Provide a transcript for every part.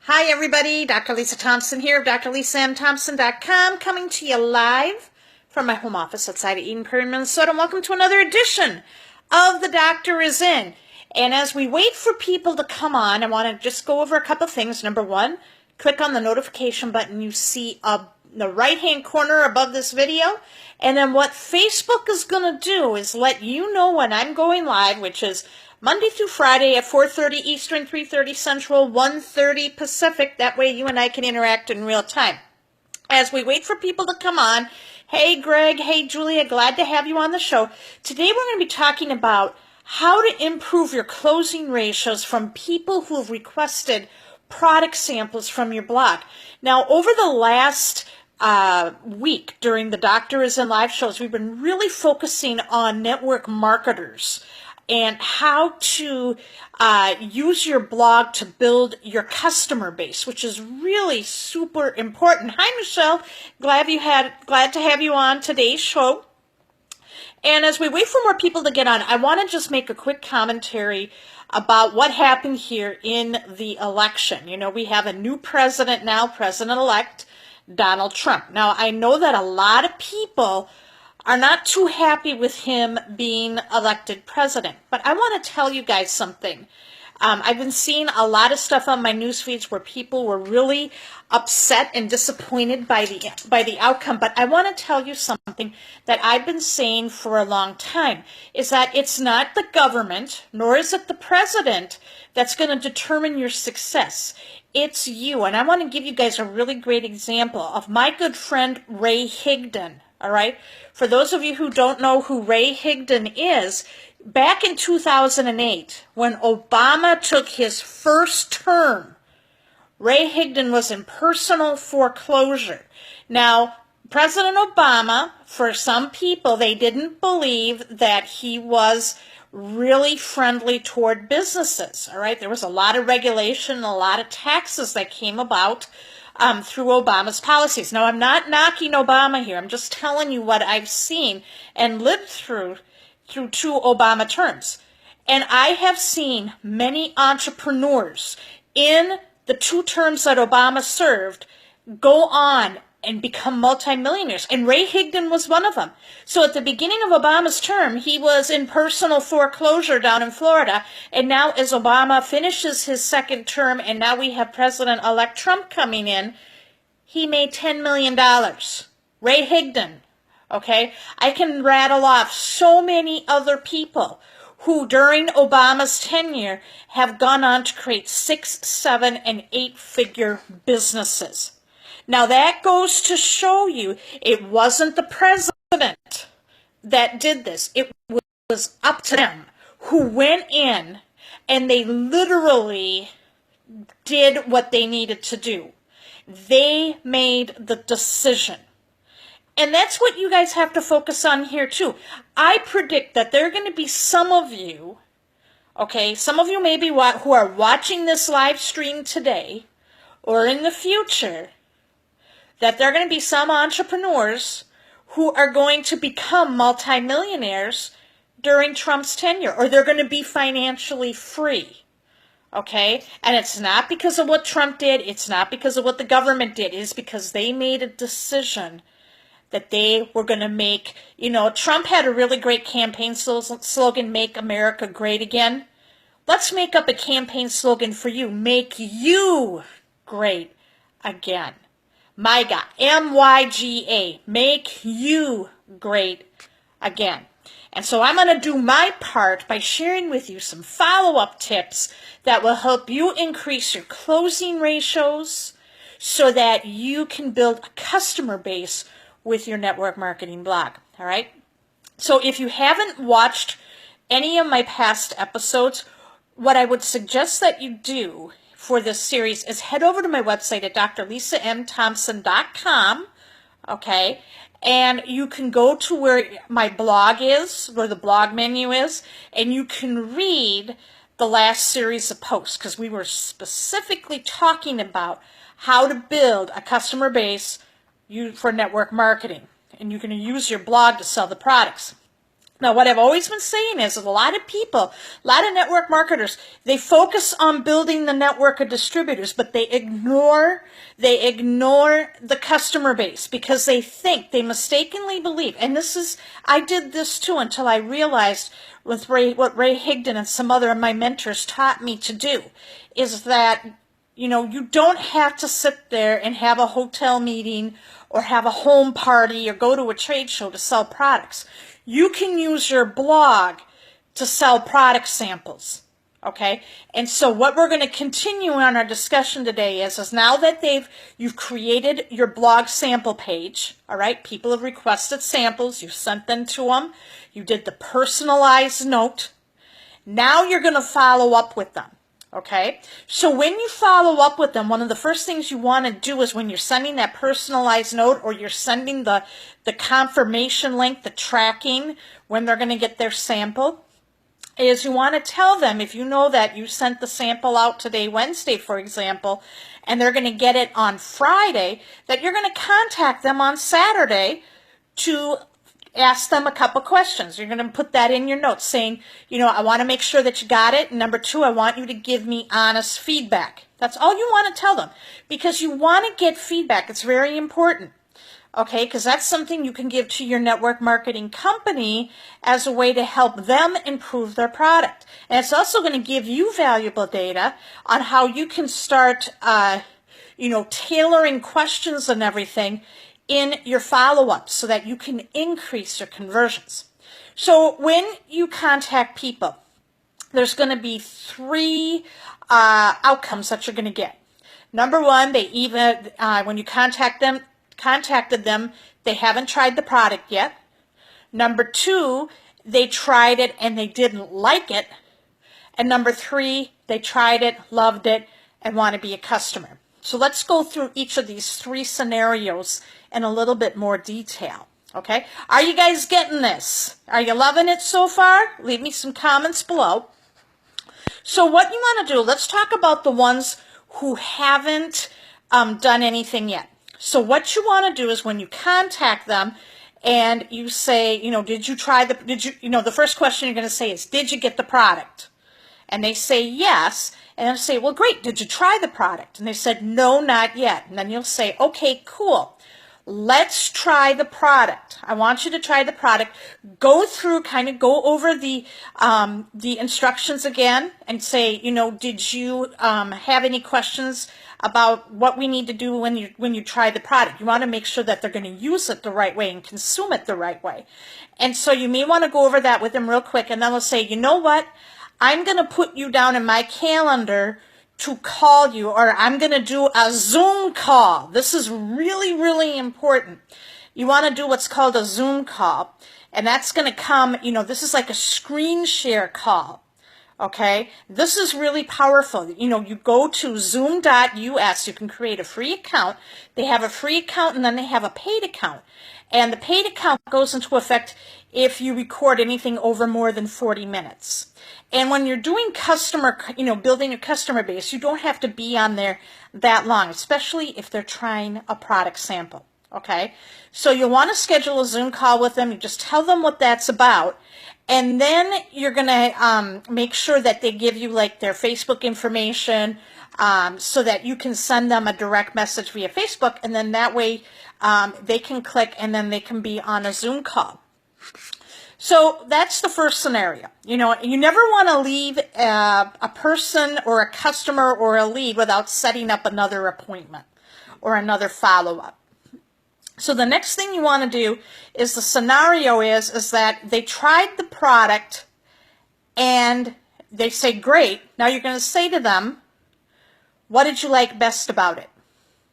Hi everybody, Dr. Lisa Thompson here of drlisamthompson.com, coming to you live from my home office outside of Eden Prairie, Minnesota, and welcome to another edition of The Doctor Is In. And as we wait for people to come on, I want to just go over a couple things. Number one, click on the notification button you see up in the right-hand corner above this video. And then what Facebook is going to do is let you know when I'm going live, which is Monday through Friday at 4:30 Eastern, 3:30 Central, 1:30 Pacific. That way you and I can interact in real time. As we wait for people to come on, hey Greg, hey Julia, glad to have you on the show. Today we're going to be talking about how to improve your closing ratios from people who have requested product samples from your blog. Now, over the last week during the Doctor Is In live shows, we've been really focusing on network marketers and how to use your blog to build your customer base, which is really super important. Hi, Michelle. Glad to have you on today's show. And as we wait for more people to get on, I want to just make a quick commentary about what happened here in the election. You know, we have a new president now, President-elect Donald Trump. Now, I know that a lot of people are not too happy with him being elected president. But I want to tell you guys something. I've been seeing a lot of stuff on my news feeds where people were really upset and disappointed by the outcome. But I want to tell you something that I've been saying for a long time, is that it's not the government, nor is it the president, that's going to determine your success. It's you. And I want to give you guys a really great example of my good friend Ray Higdon. All right. For those of you who don't know who Ray Higdon is, back in 2008, when Obama took his first term, Ray Higdon was in personal foreclosure. Now, President Obama, for some people, they didn't believe that he was really friendly toward businesses. All right. There was a lot of regulation, a lot of taxes that came about through Obama's policies. Now, I'm not knocking Obama here. I'm just telling you what I've seen and lived through two Obama terms. And I have seen many entrepreneurs in the two terms that Obama served go on and become multimillionaires. And Ray Higdon was one of them. So at the beginning of Obama's term, he was in personal foreclosure down in Florida. And now as Obama finishes his second term, and now we have President-elect Trump coming in, he made $10 million. Ray Higdon, okay? I can rattle off so many other people who during Obama's tenure have gone on to create 6, 7, and 8-figure businesses. Now that goes to show you it wasn't the president that did this. It was up to them who went in and they literally did what they needed to do. They made the decision. And that's what you guys have to focus on here too. I predict that there are going to be some of you, okay, some of you maybe who are watching this live stream today or in the future, that there are going to be some entrepreneurs who are going to become multimillionaires during Trump's tenure, or they're going to be financially free, okay? And it's not because of what Trump did. It's not because of what the government did. It's because they made a decision that they were going to make. You know, Trump had a really great campaign slogan, Make America Great Again. Let's make up a campaign slogan for you. Make you great again. MYGA, M-Y-G-A, make you great again. And so I'm going to do my part by sharing with you some follow-up tips that will help you increase your closing ratios so that you can build a customer base with your network marketing blog. All right? So if you haven't watched any of my past episodes, what I would suggest that you do for this series is head over to my website at drlisamthompson.com, okay? And you can go to where my blog is, where the blog menu is, and you can read the last series of posts, because we were specifically talking about how to build a customer base for network marketing. And you're going to use your blog to sell the products. Now, what I've always been saying is that a lot of people, a lot of network marketers, they focus on building the network of distributors, but they ignore the customer base because they mistakenly believe, and I did this too until I realized with what Ray Higdon and some other of my mentors taught me to do, is that, you don't have to sit there and have a hotel meeting or have a home party or go to a trade show to sell products. You can use your blog to sell product samples, okay? And so what we're going to continue on our discussion today is now that you've created your blog sample page, all right? People have requested samples. You sent them to them. You did the personalized note. Now you're going to follow up with them. Okay, so when you follow up with them, one of the first things you want to do is when you're sending that personalized note or you're sending the confirmation link, the tracking, when they're going to get their sample, is you want to tell them, if you know that you sent the sample out today, Wednesday, for example, and they're going to get it on Friday, that you're going to contact them on Saturday to ask them a couple questions. You're going to put that in your notes saying, I want to make sure that you got it. And number 2, I want you to give me honest feedback. That's all you want to tell them because you want to get feedback. It's very important. Okay, because that's something you can give to your network marketing company as a way to help them improve their product. And it's also going to give you valuable data on how you can start, tailoring questions and everything in your follow-up so that you can increase your conversions. So when you contact people, there's going to be 3 outcomes that you're going to get. Number 1, when you contacted them, they haven't tried the product yet. Number 2, they tried it and they didn't like it. And number 3, they tried it, loved it, and want to be a customer. So let's go through each of these 3 scenarios in a little bit more detail, okay? Are you guys getting this? Are you loving it so far? Leave me some comments below. So what you want to do, let's talk about the ones who haven't done anything yet. So what you want to do is when you contact them and you say, did you try the first question you're going to say is, did you get the product? And they say yes. And then say, well, great, did you try the product? And they said, no, not yet. And then you'll say, okay, cool. Let's try the product. I want you to try the product. Go over the instructions again and say, did you have any questions about what we need to do when you try the product? You want to make sure that they're going to use it the right way and consume it the right way. And so you may want to go over that with them real quick. And then they'll say, you know what? I'm going to put you down in my calendar to call you, or I'm going to do a Zoom call. This is really, really important. You want to do what's called a Zoom call, and that's going to come, this is like a screen share call, okay? This is really powerful. You go to zoom.us, you can create a free account. They have a free account, and then they have a paid account. And the paid account goes into effect if you record anything over more than 40 minutes. And when you're doing building your customer base, you don't have to be on there that long, especially if they're trying a product sample, okay? So you'll want to schedule a Zoom call with them. You just tell them what that's about. And then you're going to make sure that they give you like their Facebook information so that you can send them a direct message via Facebook. And then that way they can click and then they can be on a Zoom call. So that's the first scenario. You never want to leave a person or a customer or a lead without setting up another appointment or another follow-up. So the next thing you want to do is the scenario is that they tried the product and they say, great. Now you're going to say to them, what did you like best about it?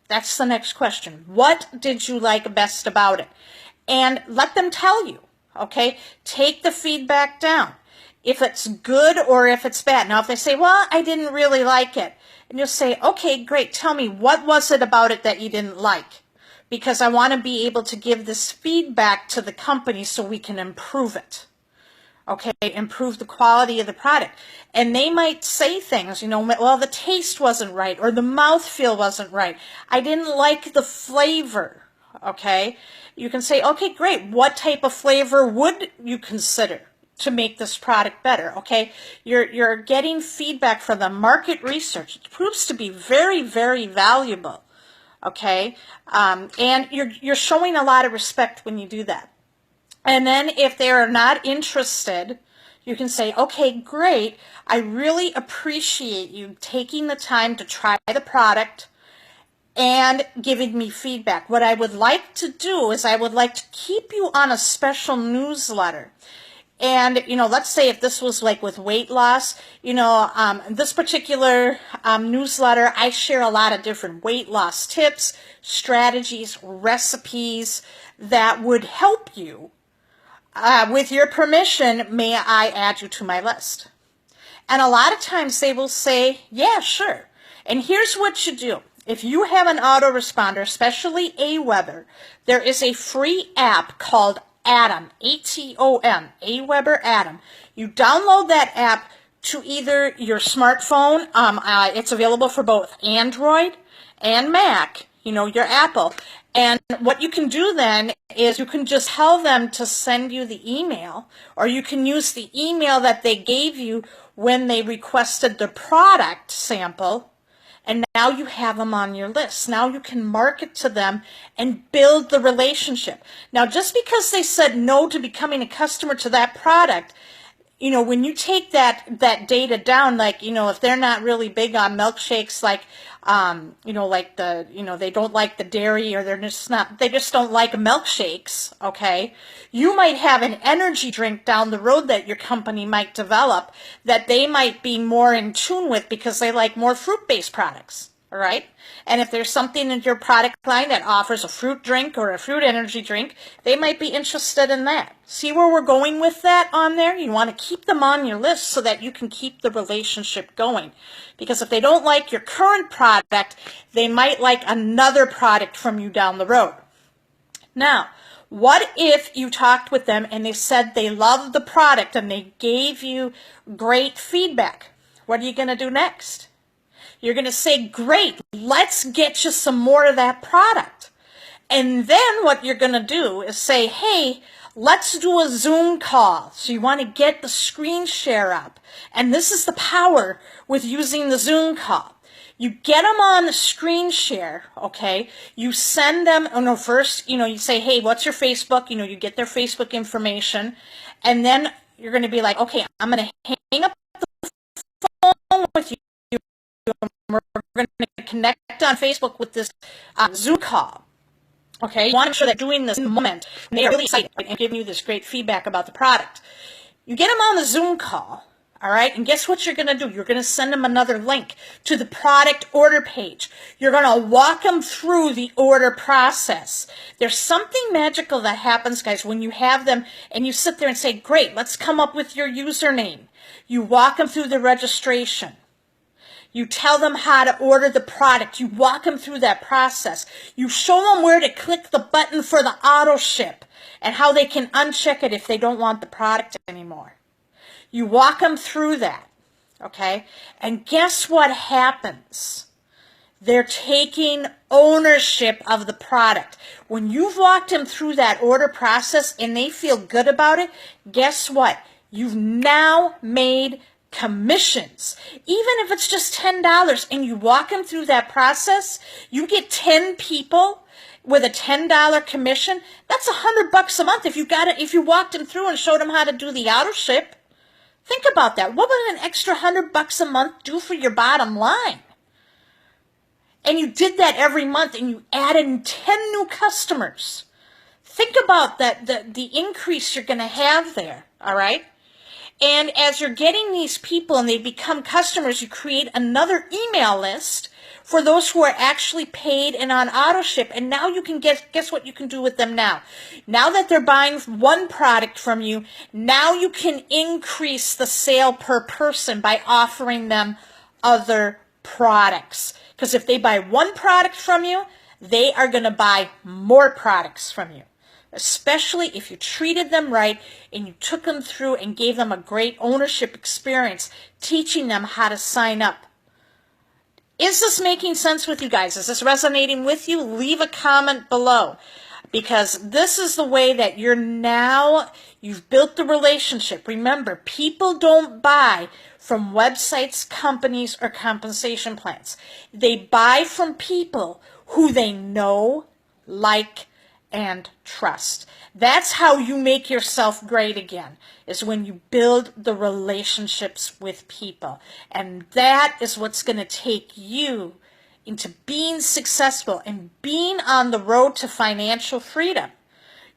That's the next question. What did you like best about it? And let them tell you. Okay, take the feedback down. If it's good or if it's bad. Now, if they say, well, I didn't really like it, and you'll say, okay, great. Tell me, what was it about it that you didn't like? Because I want to be able to give this feedback to the company so we can improve it. Okay, improve the quality of the product. And they might say things, well, the taste wasn't right or the mouthfeel wasn't right. I didn't like the flavor. Okay, you can say, okay, great. What type of flavor would you consider to make this product better? Okay, you're getting feedback from the market research. It proves to be very, very valuable. Okay, and you're showing a lot of respect when you do that. And then if they are not interested, you can say, okay, great. I really appreciate you taking the time to try the product and giving me feedback. What I would like to do is I would like to keep you on a special newsletter. And, let's say if this was like with weight loss, this particular newsletter, I share a lot of different weight loss tips, strategies, recipes that would help you. With your permission, may I add you to my list? And a lot of times they will say, yeah, sure. And here's what you do. If you have an autoresponder, especially AWeber, there is a free app called Atom, A-T-O-M, AWeber Atom. You download that app to either your smartphone. It's available for both Android and Mac, your Apple. And what you can do then is you can just tell them to send you the email, or you can use the email that they gave you when they requested the product sample. And now you have them on your list. Now you can market to them and build the relationship. Now, just because they said no to becoming a customer to that product, when you take that data down, like, if they're not really big on milkshakes, like, they don't like the dairy, or they just don't like milkshakes, okay? You might have an energy drink down the road that your company might develop that they might be more in tune with because they like more fruit-based products, all right? And if there's something in your product line that offers a fruit drink or a fruit energy drink, they might be interested in that. See where we're going with that on there? You want to keep them on your list so that you can keep the relationship going. Because if they don't like your current product, they might like another product from you down the road. Now, what if you talked with them and they said they loved the product and they gave you great feedback? What are you going to do next? You're going to say, great, let's get you some more of that product. And then what you're going to do is say, hey, let's do a Zoom call. So you want to get the screen share up. And this is the power with using the Zoom call. You get them on the screen share, okay? You send them, first, you say, hey, what's your Facebook? You get their Facebook information. And then you're going to be like, okay, I'm going to hang up the phone with you. We're going to connect on Facebook with this Zoom call. Okay, you want to make sure that doing this in the moment, and they are really excited and giving you this great feedback about the product. You get them on the Zoom call, all right, and guess what you're going to do? You're going to send them another link to the product order page. You're going to walk them through the order process. There's something magical that happens, guys, when you have them and you sit there and say, great, let's come up with your username. You walk them through the registration. You tell them how to order the product. You walk them through that process. You show them where to click the button for the auto ship and how they can uncheck it if they don't want the product anymore. You walk them through that, okay? And guess what happens? They're taking ownership of the product. When you've walked them through that order process and they feel good about it, guess what? You've now made commissions. Even if it's just $10 and you walk them through that process, you get 10 people with a $10 commission. That's $100 a month if you walked them through and showed them how to do the auto ship. Think about that. What would an extra $100 a month do for your bottom line? And you did that every month and you added 10 new customers. Think about that, the increase you're going to have there, all right? And as you're getting these people and they become customers, you create another email list for those who are actually paid and on auto ship. And now you can guess what you can do with them now. Now that they're buying one product from you, now you can increase the sale per person by offering them other products. Because if they buy one product from you, they are going to buy more products from you. Especially if you treated them right and you took them through and gave them a great ownership experience, teaching them how to sign up. Is this making sense with you guys? Is this resonating with you? Leave a comment below. because this is the way that you've built the relationship. Remember, people don't buy from websites, companies, or compensation plans. They buy from people who they know, like, and trust. That's how you make yourself great again, is when you build the relationships with people. And that is what's going to take you into being successful and being on the road to financial freedom.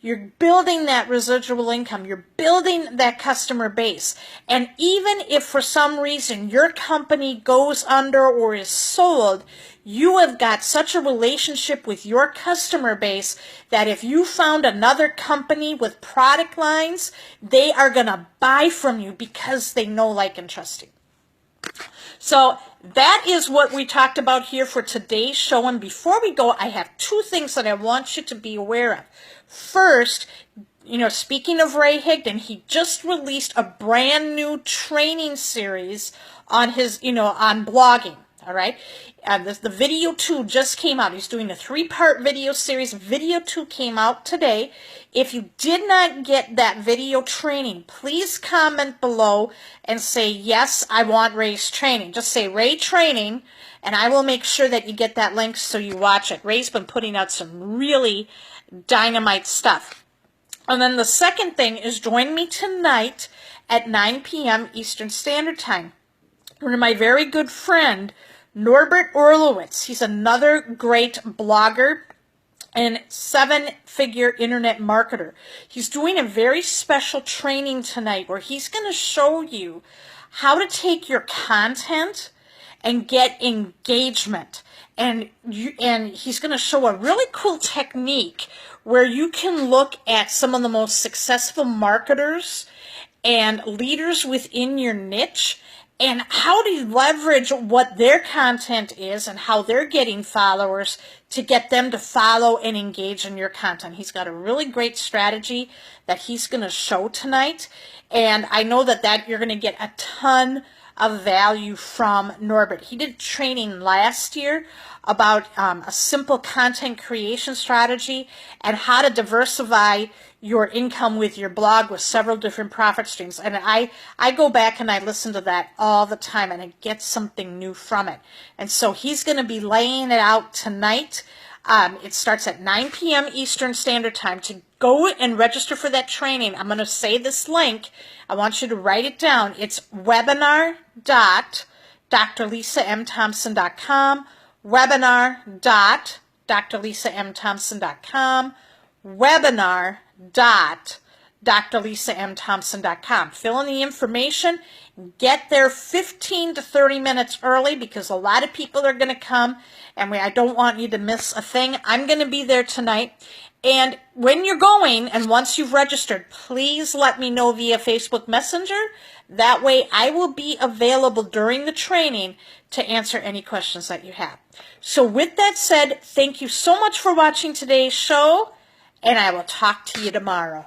You're building that residual income. You're building that customer base. And even if for some reason your company goes under or is sold, you have got such a relationship with your customer base that if you found another company with product lines, they are going to buy from you because they know, like, and trust you. So that is what we talked about here for today's show. And before we go, I have two things that I want you to be aware of. First, speaking of Ray Higdon, he just released a brand new training series on his, on blogging. All right. The video 2 just came out. He's doing a 3-part video series. Video 2 came out today. If you did not get that video training, please comment below and say, yes, I want Ray's training. Just say Ray training, and I will make sure that you get that link so you watch it. Ray's been putting out some really dynamite stuff. And then the second thing is join me tonight at 9 p.m. Eastern Standard Time. One of my very good friend, Norbert Orlowitz. He's another great blogger and 7-figure internet marketer. He's doing a very special training tonight where he's going to show you how to take your content and get engagement. And he's going to show a really cool technique where you can look at some of the most successful marketers and leaders within your niche and how to leverage what their content is and how they're getting followers to get them to follow and engage in your content. He's got a really great strategy that he's going to show tonight. And I know that you're going to get a ton of value from Norbert. He did training last year about a simple content creation strategy and how to diversify your income with your blog with several different profit streams. And I go back and I listen to that all the time and I get something new from it. And so he's going to be laying it out tonight. It starts at 9 p.m. Eastern Standard Time. To go and register for that training, I'm going to say this link. I want you to write it down. It's webinar.drlisamthompson.com, webinar.drlisamthompson.com, webinar.drlisamthompson.com. Fill in the information. Get there 15 to 30 minutes early because a lot of people are going to come and I don't want you to miss a thing. I'm going to be there tonight. And when you're going and once you've registered, please let me know via Facebook Messenger. That way I will be available during the training to answer any questions that you have. So with that said, thank you so much for watching today's show, and I will talk to you tomorrow.